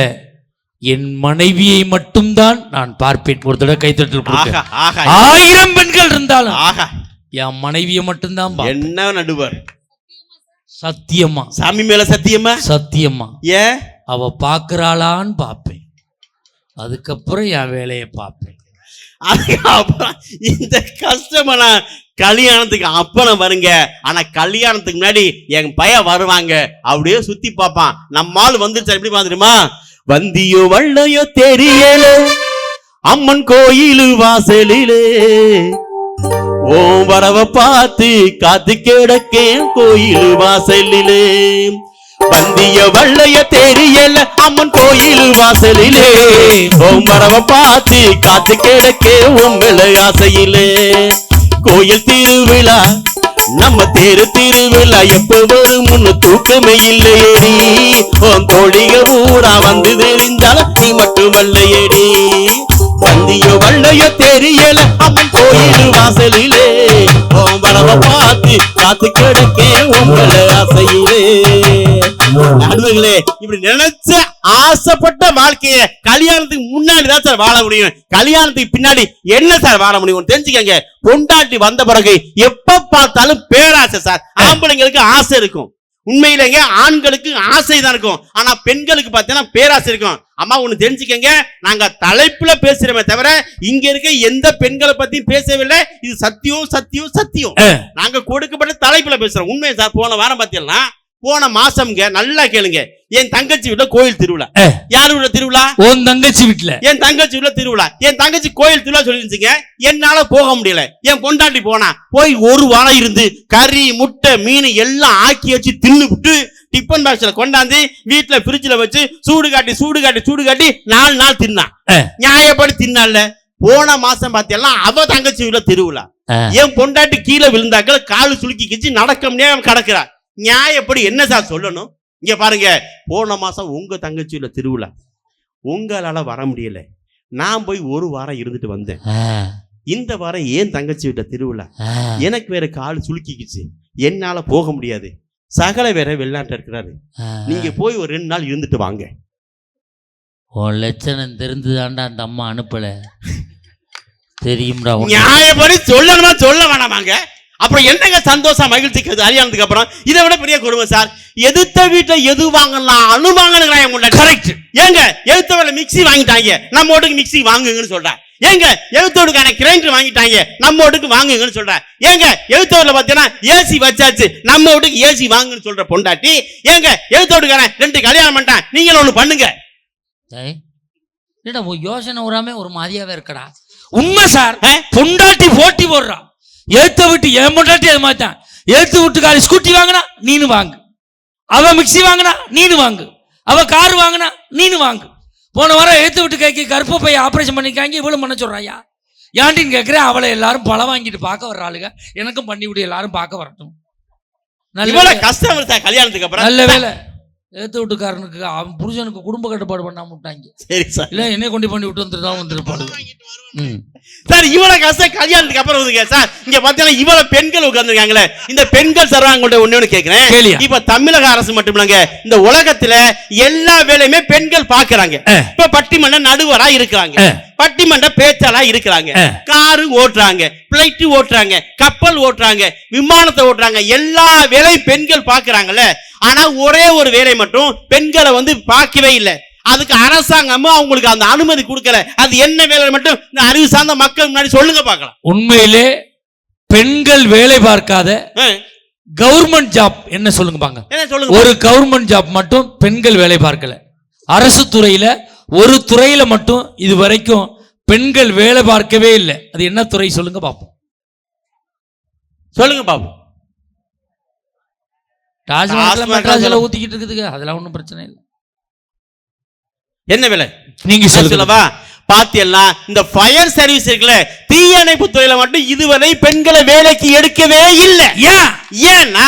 என் மனைவியை மட்டும்தான் நான் பார்ப்பேன். ஒரு தடவை கைத்தட்டல் கொடுங்க. 1000 பெண்கள் இருந்தாலும் என் மனைவியை மட்டும்தான். என்ன நடுவர்? சத்தியமா, சாமி மேல சத்தியமா, சத்தியமா. அவ பாக்குறாளான்னு பார்ப்பேன், அதுக்கப்புறம் என் வேலையை பார்ப்பேன். அதுக்கப்புறம் இந்த கஷ்டமா நான் கல்யாணத்துக்கு அப்பறம் வருங்க. ஆனா கல்யாணத்துக்கு முன்னாடி என் பையன் வருவாங்க, அப்படியே சுத்தி பார்ப்பான். நம்மால் வந்துருச்சா எப்படி மாதிரிமா, வந்தியோ வள்ளையோ தெரியல அம்மன் கோயிலு வாசலிலே, ஓ வரவ பார்த்து காத்து கிடக்கேன் கோயிலு வாசலிலே. வந்திய வள்ளைய தெரியல அம்மன் கோயில் வாசலிலே, ஓம் வரவ பார்த்து காத்து கிடக்கே உங்களை ஆசையிலே. கோயில் திருவிழா நம்ம தேரு திருவிழா எப்ப வரும் முன்னு தூக்கமே இல்லையேடி, உன் தோழிக ஊரா வந்து தெரிஞ்சாலும் நீ மட்டுமல்லையேடி. வந்தியோ வள்ளையோ தெரியல அம்மன் கோயில் வாசலிலே, ஓம் வரவ பார்த்து காத்து கிடக்கே உங்களை ஆசையிலே. நடுவர்களே, இப்படி நினைச்ச ஆசைப்பட்ட வாழ்க்கைய கல்யாணத்துக்கு முன்னாடி தான் சார் வாழ முடியும். கல்யாணத்துக்கு பின்னாடி என்ன சார் வாழ முடியும் தெரிஞ்சுக்கங்க. பொண்டாட்டி வந்த பிறகு எப்ப பார்த்தாலும் பேராசை சார். ஆம்பளைங்களுக்கு ஆசை இருக்கும், உண்மையிலேங்க ஆண்களுக்கு ஆசை தான் இருக்கும். ஆனா பெண்களுக்கு பார்த்தீங்கன்னா பேராசை இருக்கும். அம்மா ஒண்ணு தெரிஞ்சுக்கங்க, நாங்க தலைப்புல பேசுறோமே தவிர இங்க இருக்க எந்த பெண்களை பத்தி பேசவில்லை. இது சத்தியம் சத்தியம் சத்தியம். நாங்க கொடுக்கப்பட்ட தலைப்புல பேசுறோம். உண்மை சார். போன வாரம் பார்த்தீங்கன்னா போன மாசம்ங்க, நல்லா கேளுங்க, என் தங்கச்சி வீட்டுல கோயில் திருவிழா. யாரு வீட்டுல திருவிழா? உன் தங்கச்சி வீட்டுல. என் தங்கச்சி வீட்டுல திருவிழா. என் தங்கச்சி கோயில் திருவிழா சொல்லிருச்சுங்க. என்னால போக முடியல. என் பொண்டாட்டி போனா போய் ஒரு வாரம் இருந்து கறி முட்டை மீன் எல்லாம் ஆக்கி வச்சு தின்னுபிட்டு டிஃபன் பாக்ஸ்ல கொண்டாந்து வீட்டுல பிரிட்ஜ்ல வச்சு சூடு காட்டி 4 நாள் தின்னா. நியாயப்படி தின்னால. போன மாசம் பார்த்தெல்லாம் அவ தங்கச்சி வீட்டுல திருவிழா. என் பொண்டாட்டி கீழே விழுந்தாக்கள் காலு சுளுக்கி கிச்சு நடக்க முடியாம கிடக்குறா. நியாயப்படி என்ன சார் சொல்லணும்? இங்க பாருங்க, போன மாசம் உங்க தங்கச்சியில திருவிழா, உங்களால வர முடியல. நான் போய் ஒரு வாரம் இருந்துட்டு வந்தேன். இந்த வாரம் ஏன் தங்கச்சி வீட்ட திருவிழா, எனக்கு வேற கால் சுளுக்கிக்குச்சு, என்னால போக முடியாது. சகல வேற வெளிநாட்டு இருக்கிறாரு, நீங்க போய் ஒரு 2 நாள் இருந்துட்டு வாங்க. உன் லட்சணம் தெரிஞ்சுதான்டா அந்த அம்மா அனுப்பல. தெரியும்டா. நியாயப்படி சொல்லணுமா சொல்ல வேணாமாங்க? அப்புறம் என்னங்க சந்தோஷம் மகிழ்ச்சிக்கு கல்யாணத்துக்கு அப்புறம் இதை விட பெரிய கொடுமை சார். எதிர்த்த வீட்டை எது வாங்கலாம் அணு வாங்கணும். கரெக்ட். ஏங்க எதிர்த்த வீட்டுல மிக்சி வாங்கிட்டாங்க, நம்ம வீட்டுக்கு மிக்சி வாங்குங்கன்னு சொல்றேன். ஏங்க எதிர்த்த வீட்டுக்கான கிரைண்டர் வாங்கிட்டாங்க, நம்ம வீட்டுக்கு வாங்குங்கன்னு சொல்றேன். ஏங்க எதிர்த்த வீட்டுல பாத்தீங்கன்னா ஏசி வச்சாச்சு, நம்ம வீட்டுக்கு ஏசி வாங்குன்னு சொல்ற பொண்டாட்டி. ஏங்க எதிர்த்த வீட்டுக்கான 2 கல்யாணம் பண்ணிட்டான், நீங்களும் ஒண்ணு பண்ணுங்க. யோசனை வராம ஒரு மாதிரியாவே இருக்கடா. உண்மை சார். பொண்டாட்டி போட்டி போடுறா. எழுத்த விட்டு என் பொண்டாட்டி அது மாட்டான். எழுத்து வீட்டுக்காரி ஸ்கூட்டி வாங்கினா நீனு வாங்கு, அவ மிக்சி வாங்கினா நீனு வாங்கு, அவ கார் வாங்கினா நீனு வாங்கு. போன வாரம் எழுத்து விட்டு கைக்கு கருப்பு பைய ஆபரேஷன் பண்ணிக்காங்க, இவ்வளவு பண்ண சொல்றாயா? ஏன்டின்னு கேட்கிறேன். அவளை எல்லாரும் பழம் வாங்கிட்டு பார்க்க வர்றாளுங்க, எனக்கும் பண்ணி விடு, எல்லாரும் பார்க்க வரட்டும். இவ்வளவு கஷ்டம் இருக்கா கல்யாணத்துக்கு அப்புறம்? நல்ல வேலை ஏத்து வீட்டுக்காரனுக்கு அவன் புருஷனுக்கு குடும்ப கட்டுப்பாடு பண்ணாம விட்டாங்க. சரி சார், இல்ல என்னை கொண்டு பண்ணி விட்டு வந்துருதான் வந்துருப்பாடு. சார் இவ்வளவு கஷ்டம் கல்யாணத்துக்கு அப்புறம் வந்துங்க சார். இங்க பாத்தீங்கன்னா இவ்வளவு பெண்கள் உட்கார்ந்துருக்காங்களே, இந்த பெண்கள் சார் உங்கள்ட்ட ஒண்ணு கேட்கிறேன். இப்ப தமிழக அரசு மட்டும் இல்லங்க, இந்த உலகத்துல எல்லா வேலையுமே பெண்கள் பாக்குறாங்க. இப்ப பட்டிமன்ற நடுவரா இருக்கிறாங்க, பட்டிமன்ற பேச்சாளா இருக்கிறாங்க, காரு ஓட்டுறாங்க, பிளைட் ஓட்டுறாங்க, கப்பல் ஓட்டுறாங்க, விமானத்தை ஓட்டுறாங்க, எல்லா வேலையும் பெண்கள் பாக்குறாங்கல்ல. ஆனா ஒரே ஒரு வேலை மட்டும் பெண்களை வந்து பார்க்கவே இல்லை. அதுக்கு அரசாங்கமும் அவங்களுக்கு அந்த அனுமதி கொடுக்கல. அது என்ன வேலை மட்டும் இந்த அறிவு சார்ந்த மக்கள் முன்னாடி சொல்லுங்க பார்க்கலாம். உண்மையிலே பெண்கள் வேலை பார்க்காத கவர்மெண்ட் ஜாப் என்ன சொல்லுங்க பாங்க. ஒரு கவர்மெண்ட் ஜாப் மட்டும் பெண்கள் வேலை பார்க்கல. அரசு துறையில ஒரு துறையில மட்டும் இது வரைக்கும் பெண்கள் வேலை பார்க்கவே இல்லை. அது என்ன துறை சொல்லுங்க பாப்போம். சொல்லுங்க பாப்போம். மெட்ராஸ்ல ஊத்திக்கிட்டு இருக்குதுங்க, அதெல்லாம் ஒன்றும் பிரச்சனை இல்லை. என்ன வேலை நீங்க சொல்லவா? பாத்தியெல்லாம் இந்த ஃபயர் சர்வீஸ் இருக்குல்ல, தீயணைப்பு துறையில மட்டும் இதுவரை பெண்களை வேலைக்கு எடுக்கவே இல்லை. ஏன்னா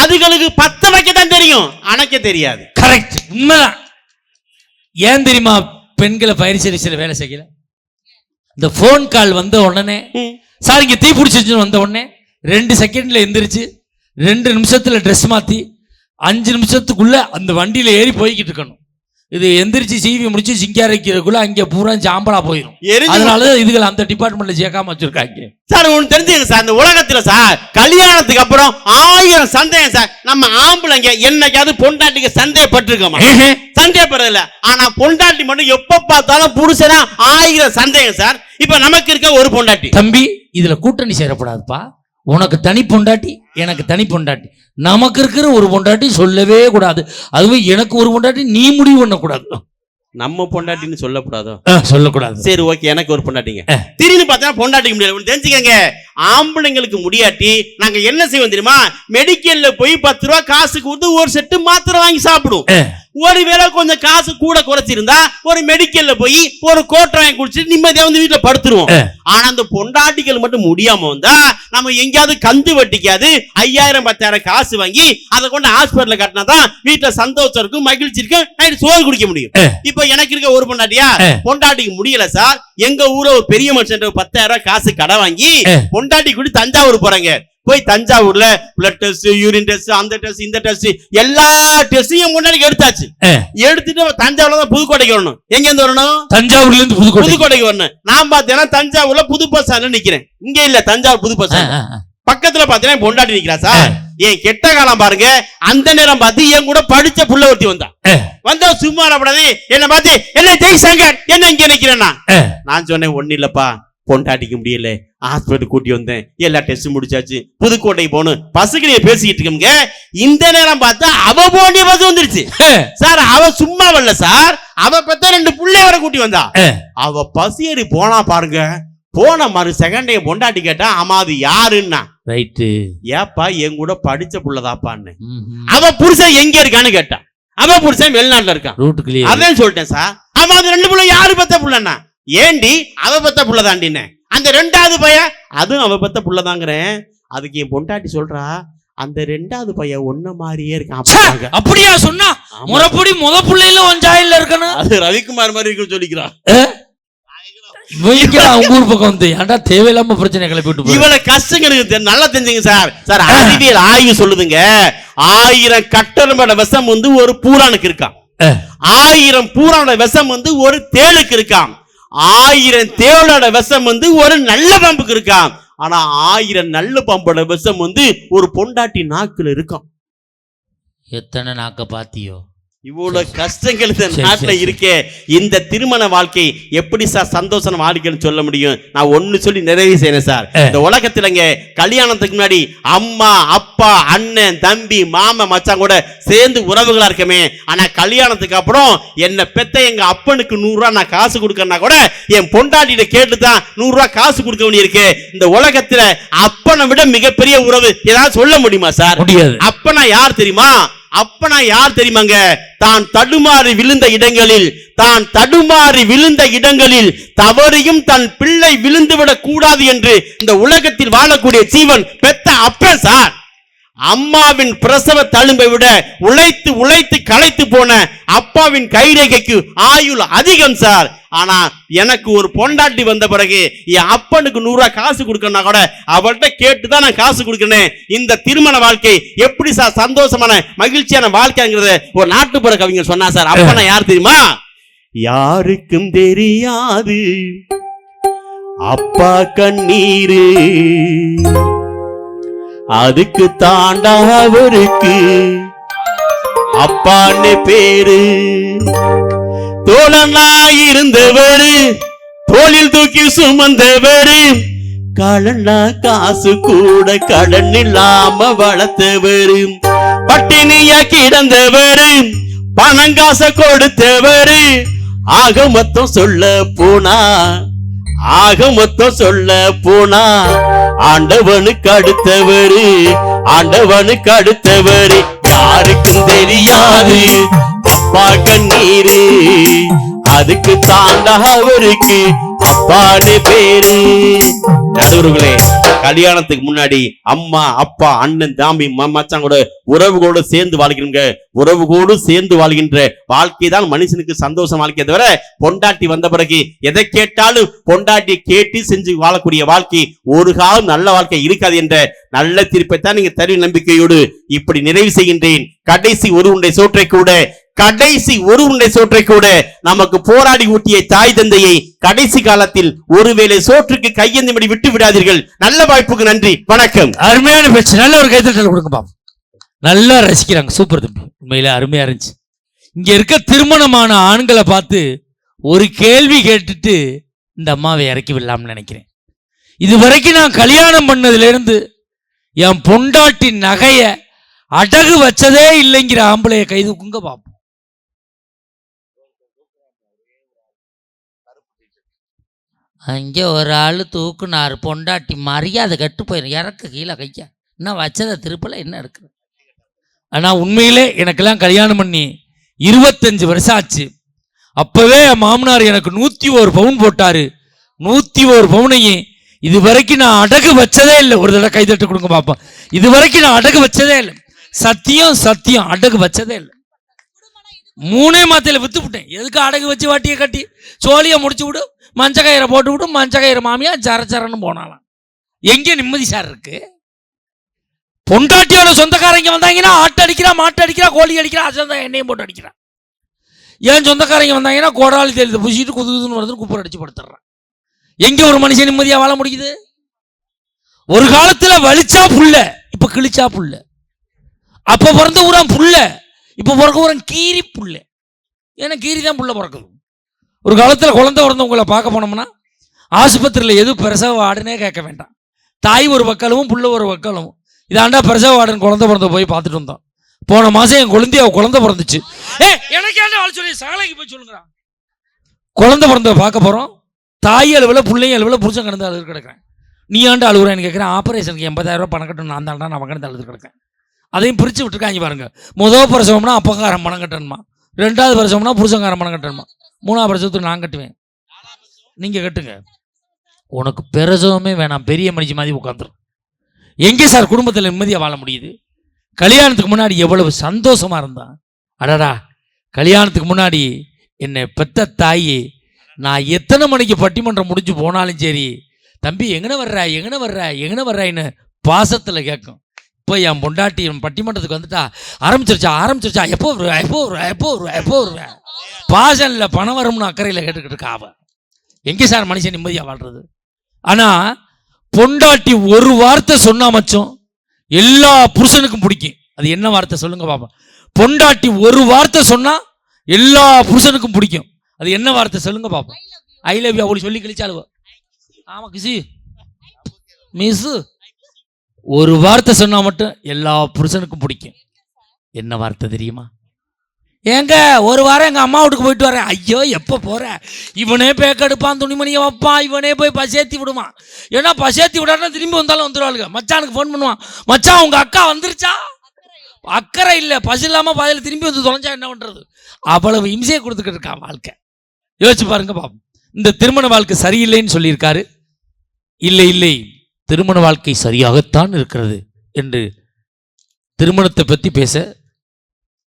அதுகளுக்கு பத்த வைக்க தான் தெரியும், அணைக்க தெரியாது. கரெக்ட், உண்மைதான். ஏன் தெரியுமா பெண்களை ஃபயர் சர்வீஸ்ல வேலை செய்யல? இந்த போன் கால் வந்த உடனே, சார் இங்க தீ பிடிச்சிருச்சுன்னு வந்த உடனே 2 செகண்ட்ல எந்திரிச்சு 2 நிமிஷத்துல ட்ரெஸ் மாத்தி 5 நிமிஷத்துக்குள்ள அந்த வண்டியில ஏறி போய்கிட்டு இருக்கணும். இது எந்திரிச்சு சீவி முடிச்சு சிங்காரிக்கிறதுக்குள்ள அங்க பூரா சாம்பலா போயிடும். அதனால இதுகள் அந்த டிபார்ட்மெண்ட்ல சேர்க்காம வச்சிருக்காங்க. சார் ஒண்ணு தெரிஞ்சுங்க சார், இந்த உலகத்துல சார் கல்யாணத்துக்கு அப்புறம் 1000 சந்தேகம் சார். நம்ம ஆம்பளைங்க என்னைக்காவது பொண்டாட்டிக்கு சந்தேகப்பட்டிருக்கோமா? சந்தேகப்படுறதில்ல. ஆனா பொண்டாட்டி மட்டும் எப்ப பார்த்தாலும் புருஷனா 1000 சந்தேகம் சார். இப்ப நமக்கு இருக்க ஒரு பொண்டாட்டி. தம்பி இதுல கூட்டணி சேரப்படாதுப்பா. உனக்கு தனி பொண்டாட்டி, எனக்கு தனி பொண்டாட்டி. நமக்கு இருக்கிற ஒரு பொண்டாட்டி சொல்லவே கூடாது. அதுவும் எனக்கு ஒரு பொண்டாட்டி நீ முடிவு பண்ண கூடாது. நம்ம பொண்டாட்டின்னு சொல்லக்கூடாதோ? சொல்லக்கூடாது. சரி ஓகே, எனக்கு ஒரு பொண்டாட்டிங்க. திடீர்னு பார்த்தா பொண்டாட்டிக்கு முடியல. தெரிஞ்சுக்கங்க, ஆம்பளைங்களுக்கு முடியாட்டி நாங்க என்ன செய்வோம் தெரியுமா? மெடிக்கல்ல போய் 10 ரூபாய் காசு கொடுத்து ஒரு செட்டு மாத்திரை வாங்கி சாப்பிடுவோம். ஒருவேளை கொஞ்சம் காசு கூட குறைச்சிருந்தா ஒரு மெடிக்கல்ல போய் ஒரு கோட்டை வாங்கி குடிச்சிட்டு நிம்மதியா வந்து வீட்டுல படுத்துருவோம். ஆனா அந்த பொண்டாட்டிகள் மட்டும் முடியாம வந்தா நம்ம எங்கேயாவது கந்து வட்டிக்காது 5000 10,000 காசு வாங்கி அதை கொண்டு ஹாஸ்பிட்டல்ல கட்டினாதான் வீட்டுல சந்தோஷம் இருக்கும், மகிழ்ச்சி இருக்கும், நைட்டு சோறு குடிக்க முடியும். இப்ப எனக்கு இருக்க ஒரு பொண்டாட்டியா? பொண்டாட்டிக்கு முடியல சார். எங்க ஊர்ல ஒரு பெரிய மனுஷன் 10,000 காசு கடை வாங்கி பொண்டாட்டி கூட தஞ்சாவூர் போறாங்க. போய் தஞ்சாவூர்ல பிளட் டெஸ்ட், யூரின் டெஸ்ட், அந்த டெஸ்ட், இந்த டெஸ்ட், எல்லா டெஸ்டையும் முன்னாடி எடுத்தாச்சு. எடுத்துட்டு தஞ்சாவூர்ல தான் புதுக்கோட்டைக்கு வரணும். எங்க இருந்து வரணும்? தஞ்சாவூர்ல இருந்து புதுக்கோட்டைக்கு வரணும். நான் பாத்தீங்கன்னா தஞ்சாவூர்ல புது பஸ் ஸ்டாண்ட்ல நிக்கிறேன். இங்க இல்ல, தஞ்சாவூர் புது பஸ் ஸ்டாண்ட் பக்கத்துல பாத்தீங்கன்னா பொண்டாட்டி நிக்கிறா சார். ஏன் கெட்ட காலம் பாருங்க. அந்த நேரம் பார்த்து என் கூட படிச்ச புள்ள ஒருத்தி வந்தா சும்மா படாது என்ன பார்த்து, என்ன ஜெய்சங்கர் என்ன இங்க நிக்கிறேன்னா? நான் சொன்னேன் ஒண்ணு இல்லப்பா, பொண்டாட்டிக்கு முடியல, ஹாஸ்பிட்டல் கூட்டி வந்தேன், எல்லா டெஸ்ட் முடிச்சாச்சு, புதுக்கோட்டை போகணும், பசுக்கிலேயே பேசிக்கிட்டு இருக்கோங்க. இந்த நேரம் பார்த்தா அவ போண்டிய பஸ் வந்துருச்சு சார். அவ சும்மா வரல சார், அவ பெத்த 2 புள்ளைய வர கூட்டி வந்தா. அவ பஸ் ஏறி போனா பாருங்க. போன மறு செகண்டே பொண்டாட்டி கேட்டா, ஆமா அது யாருன்னா? ரைட்டு, ஏப்பா என் கூட படிச்ச புள்ளதாப்பான்னு. அவ புருஷன் எங்க இருக்கான்னு கேட்டா. அவ புருஷன் வெளிநாட்டுல இருக்கான். அதான் சொல்லிட்டேன் சார். ஆமா அது 2 புள்ள யாரு பெத்த புள்ளன்னா? ஏண்டி அவ பெத்த புள்ளதாண்டின்னு. அந்த 2வது பையன் அதுவும் அவ பெத்த புள்ளதாங்கிறேன். அதுக்கு என் பொண்டாட்டி சொல்றா, அந்த 2வது பையன் ஒன்ன மாதிரியே இருக்கான். அப்படியா சொன்னா? முறப்படி முத புள்ளையில ஒஞ்சாயில இருக்கணும். அது ரவிக்குமார் மாதிரி இருக்குன்னு சொல்லிக்கிறான். ஊர் பக்கம் வந்து ஏன்டா தேவையில்லாம பிரச்சனை கிளப்பிட்டு இவ்வளவு கஷ்டங்களுக்கு நல்லா தெரிஞ்சுங்க சார். சார் அறிவியல் ஆய்வு சொல்லுதுங்க, 1000 கட்டளம்பட விஷம் வந்து ஒரு பூரானுக்கு இருக்கான், 1000 பூரானோட விஷம் வந்து ஒரு தேளுக்கு இருக்கான், 1000 தேளோட விஷம் வந்து ஒரு நல்ல பாம்புக்கு இருக்கான். ஆனா 1000 நல்ல பாம்போட விஷம் வந்து ஒரு பொண்டாட்டி நாக்குல இருக்கான். எத்தனை நாக்க பாத்தியோ? இவ்வளவு கஷ்டங்கள் இந்த நாட்டுல இருக்கே. இந்த திருமண வாழ்க்கை எப்படி சார் சந்தோஷம் வாழ்க்கைன்னு சொல்ல முடியும்? நான் ஒண்ணு சொல்லி நிறைவு செய்யறேன் சார். இந்த உலகத்துலங்க கல்யாணத்துக்கு முன்னாடி அம்மா அப்பா அண்ணன் தம்பி மாமா மச்சான் கூட சேர்ந்து உறவுகளா இருக்கமே. ஆனா கல்யாணத்துக்கு அப்புறம் என்ன பெத்த எங்க அப்பனுக்கு 100 ரூபாய் நான் காசு கொடுக்கறனா கூட என் பொண்டாட்டிட்ட கேட்டுதான் 100 ரூபாய் காசு கொடுக்க வேண்டியிருக்கு. இந்த உலகத்துல அப்பனை விட மிகப்பெரிய உறவு ஏதாவது சொல்ல முடியுமா சார்? முடியாது. அப்பனா யார் தெரியுமா? அப்பனா யார் தெரியுமாங்க? தான் தடுமாறி விழுந்த இடங்களில் தவறியும் தன் பிள்ளை விழுந்துவிடக் கூடாது என்று இந்த உலகத்தில் வாழக்கூடிய ஜீவன் பெத்த அப்பன் சார். அம்மாவின் பிரசவ தழும்பை விட உழைத்து உழைத்து களைத்து போன அப்பாவின் கைரேகைக்கு ஆயுள் அதிகம் சார். ஆனா எனக்கு ஒரு பொண்டாட்டி வந்த பிறகு என் அப்பனுக்கு 100 ரூபாய் காசு கொடுக்கணும்னா கூட அவள்கிட்ட கேட்டுதான் நான் காசு கொடுக்கணும். இந்த திருமண வாழ்க்கை எப்படி சார் சந்தோஷமான மகிழ்ச்சியான வாழ்க்கைங்கிறத ஒரு நாட்டுப்புற கவிஞர் சொன்னா சார். அப்பனா யார் தெரியுமா? யாருக்கும் தெரியாது அப்பா கண்ணீரு, அதுக்கு தாண்டா அவருக்கு அப்பான்னு பேரு. தோழனா இருந்தவரு, தோளில் தூக்கி சுமந்தவரு, கடனா காசு கூட கடன் இல்லாம வளர்த்தவரு, பட்டினியா கிடந்தவரு, பணங்காச கொடுத்தவரு, ஆக மொத்தம் சொல்ல போனா ஆண்டவனுக்கு அடுத்தவரு யாருக்கும் தெரியாது அப்பா கண்ணீரு, அதுக்கு தாண்டா அவருக்கு அப்பான்னு பேரு. நடுவர்களே, கல்யாணத்துக்கு முன்னாடி அம்மா அப்பா அண்ணன் தாம்பி மச்சான் கூட உறவுகளோடு சேர்ந்து வாழ்கின்ற வாழ்க்கை தான் மனுஷனுக்கு சந்தோஷம் வாழ்க்கை. தவிர பொண்டாட்டி வந்த பிறகு எதை கேட்டாலும் பொண்டாட்டி கேட்டு செஞ்சு வாழக்கூடிய வாழ்க்கை ஒரு காலம் நல்ல வாழ்க்கை இருக்காது என்ற நல்ல தீர்ப்பை தான் நீங்க தரு நம்பிக்கையோடு இப்படி நிறைவு செய்கின்றேன். கடைசி ஒரு உருண்டை சோற்றை கூட நமக்கு போராடி ஊட்டிய தாய் தந்தையை கடைசி காலத்தில் ஒருவேளை சோற்றுக்கு கையெழுந்தபடி விட்டு விடாதீர்கள். நல்ல வாய்ப்புக்கு நன்றி, வணக்கம். அருமையான பேச்சு, நல்ல ஒரு கைத்தட்டல் கொடுங்க பாப்போம். நல்லா ரசிக்கிறாங்க, சூப்பர் தம்பி, உண்மையில அருமையா இருந்துச்சு. இங்க இருக்க திருமணமான ஆண்களை பார்த்து ஒரு கேள்வி கேட்டுட்டு இந்த அம்மாவை இறக்கி விடலாம்னு நினைக்கிறேன். இது வரைக்கும் நான் கல்யாணம் பண்ணதுல இருந்து என் பொண்டாட்டி நகைய அடகு வச்சதே இல்லைங்கிற ஆம்பளைய கைதுக்குங்க பாப்போம். அங்கே ஒரு ஆள் தூக்குனாரு, பொண்டாட்டி மரியாதை கட்டு போயிடும், இறக்க கீழே கையா இன்னும் வச்சதை திருப்பல என்ன இருக்குது. ஆனால் உண்மையிலே எனக்கெல்லாம் கல்யாணம் பண்ணி 25 வருஷம் ஆச்சு. அப்பவே மாமனார் எனக்கு 101 பவுன் போட்டாரு. 101 பவுனையும் இது வரைக்கும் நான் அடகு வச்சதே இல்லை. ஒரு தடவை கைதட்டு கொடுங்க பார்ப்போம். இது வரைக்கும் நான் அடகு வச்சதே இல்லை. சத்தியம் அடகு வச்சதே இல்லை. 3 மாத்தையில வித்து விட்டேன். எதுக்கு அடகு வச்சு வாட்டியை கட்டி சோழியை முடிச்சு விடு, மஞ்ச கயிறை போட்டு விட்டு, மஞ்ச கயிறு மாமியா சரச்சரன்னு போனாலாம். எங்கே நிம்மதி சார் இருக்கு? பொண்டாட்டியோட சொந்தக்காரங்க வந்தாங்கன்னா ஆட்டு அடிக்கிறா, மாட்டு அடிக்கிறா, கோழி அடிக்கிறா, அசந்தா எண்ணெயும் போட்டு அடிக்கிறா. ஏன் சொந்தக்காரங்க வந்தாங்கன்னா கோடாலி தெளித்து புசிட்டு குதுகுதுன்னு வருதுன்னு குப்பர் அடிச்சு படுத்துறான். எங்க ஒரு மனுஷன் நிம்மதியா வாழ முடியுது? ஒரு காலத்துல வலிச்சா புள்ள, இப்ப கிழிச்சா புள்ள. அப்ப பிறந்த ஊரான் புள்ள, இப்ப பிறக்க ஊரான் கீரி புள்ள. ஏன்னா கீரி தான் புள்ள பிறக்குது. ஒரு காலத்துல குழந்தை பிறந்தவங்களை பார்க்க போனோம்னா ஆஸ்பத்திரியில் எது பிரசவ வார்டுனே கேட்க வேண்டாம். தாய் ஒரு பக்கலும் புள்ள ஒரு பக்கலும். இதாண்டா பிரசவ வார்டுன்னு குழந்தை பிறந்த போய் பார்த்துட்டு வந்தோம். போன மாசம் என் குழந்தைய குழந்தை பிறந்துச்சு. எனக்கு ஏன்டா அவள் சொல்லி சகலைக்கு போய் சொல்லுங்கிறான். குழந்தை பிறந்த பார்க்க போறோம். தாய் அளவில் பிள்ளைங்க அளவில் புருஷன் கிடந்து அழுது கிடக்கிறேன். நீ ஆண்டு அழுகுறேன்னு கேட்குறேன். ஆபரேஷனுக்கு 80,000 ரூபாய் பணம் கட்டணும். நான் தாண்டா நான் கிடந்து அழுது கிடக்கேன். அதையும் பிரித்து விட்டுருக்காங்க பாருங்க. முதல் பிரசவம்னா அப்பங்காரம் பணம் கட்டணுமா, 2வது பிரசவம்னா புருஷங்காரம் பணம் கட்டணுமா, 3வது பிரசவத்துக்கு நான் கட்டுவேன், நீங்க கட்டுங்க. உனக்கு பிரசவமே வேணாம், பெரிய மனுஷி மாதிரி உட்காந்துரும். எங்கே சார் குடும்பத்தில் நிம்மதியாக வாழ முடியுது? கல்யாணத்துக்கு முன்னாடி எவ்வளவு சந்தோஷமா இருந்தான். அடடா, கல்யாணத்துக்கு முன்னாடி என்னை பெத்த தாயி நான் எத்தனை மணிக்கு பட்டிமன்றம் முடிஞ்சு போனாலும் சரி, தம்பி எங்கன வர்றாயின்னு பாசத்தில் கேட்கும். இப்போ என் பொண்டாட்டி என் பட்டிமன்றத்துக்கு வந்துட்டா ஆரம்பிச்சிருச்சா எப்போ வருவேன் பாசனில் பணம் வரும்னு அக்கறையில் கேட்டுக்கிட்டு இருக்கா அவ. எங்கே சார் மனுஷன் நிம்மதியாக வாழ்றது? ஆனால் பொண்டாட்டி ஒரு வார்த்தை சொன்னா மச்சம் எல்லா புருஷனுக்கும் பிடிக்கும். அது என்ன வார்த்தை சொல்லுங்க பாப்பா? பொண்டாட்டி ஒரு வார்த்தை சொன்னா எல்லா புருஷனுக்கும் பிடிக்கும். அது என்ன வார்த்தை சொல்லுங்க பாப்பா? ஐ லவ் யூ அவளை சொல்லி கழிச்சாலுவ. ஆமா கிசி மிஸ் ஒரு வார்த்தை சொன்னா மட்டும் எல்லா புருஷனுக்கும் பிடிக்கும். என்ன வார்த்தை தெரியுமா? ஏங்க ஒரு வாரம் எங்க அம்மா வீட்டுக்கு போயிட்டு வரேன். ஐயோ எப்போ போற? இவனே பேக்கெடுப்பான், துணிமணியை வைப்பான், இவனே போய் பசேத்தி விடுவான். ஏன்னா பசேத்தி விடாருன்னா திரும்பி வந்தாலும் வந்துடுவாளுங்க. மச்சானுக்கு ஃபோன் பண்ணுவான், மச்சான் உங்க அக்கா வந்துருச்சா? அக்கறை இல்லை, பசு இல்லாமல் பாதையில் திரும்பி வந்து தொலைஞ்சா என்ன பண்ணுறது? அவ்வளவு இம்சையை கொடுத்துக்கிட்டு இருக்கான் வாழ்க்கை. யோசிச்சு பாருங்க பாப்போம். இந்த திருமண வாழ்க்கை சரியில்லைன்னு சொல்லியிருக்காரு. இல்லை இல்லை, திருமண வாழ்க்கை சரியாகத்தான் இருக்கிறது என்று திருமணத்தை பற்றி பேச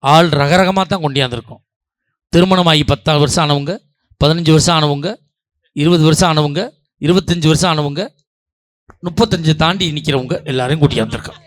ஆள் ரகரகமாக தான் கொண்டியாந்துருக்கோம். திருமணமாகி 10 வருஷம் ஆனவங்க, 15 வருஷம் ஆனவங்க, 20 வருஷம் ஆனவங்க, 25 வருஷம் ஆனவங்க, 35 தாண்டி நிற்கிறவங்க எல்லாரையும் கூட்டியாந்துருக்கோம்.